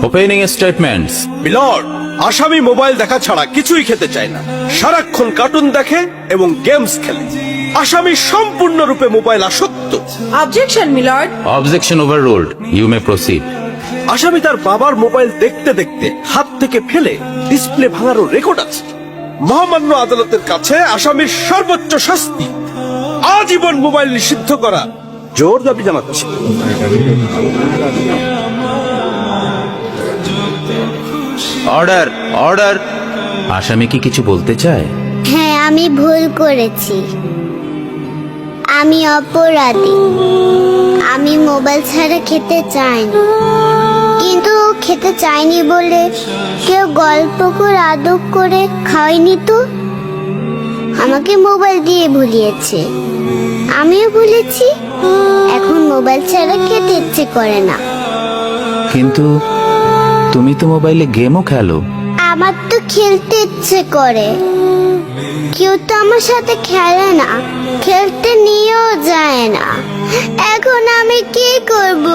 Opening statements. Milord, আসামি mobile দেখা ছাড়া কিছুই খেতে চায় না, সারাক্ষণ কার্টুন দেখে এবং গেমস খেলে। আসামি সম্পূর্ণরূপে মোবাইল আসক্ত। Objection milord. Objection overruled, you may proceed. আসামি তার বাবার মোবাইল দেখতে দেখতে হাত থেকে ফেলে ডিসপ্লে ভাঙারও রেকর্ড আছে। মহামান্য আদালতের কাছে আসামির সর্বোচ্চ শাস্তি আজীবন মোবাইল নিষিদ্ধ করা জোর দাবি জানাচ্ছি। Order, order. আসামি কি কিছু বলতে চায়? হ্যাঁ, আমি ভুল করেছি। আমি অপরাধী। আমি মোবাইল ছাড়া খেতে চাইনি, কিন্তু খেতে চাইনি বলে কেউ গল্প করে আদর করে খাওয়াইনি তো। আমাকে মোবাইল দিয়ে ভুলিয়েছে, আমিও ভুলেছি। এখন মোবাইল ছাড়া খেতে ইচ্ছে করে না। কিন্তু তুমি তো মোবাইলে গেমও খেলো। আমার তো খেলতে ইচ্ছে করে, কেউ তো আমার সাথে খেলে না, খেলতে নিয়েও যায় না। এখন আমি কি করব?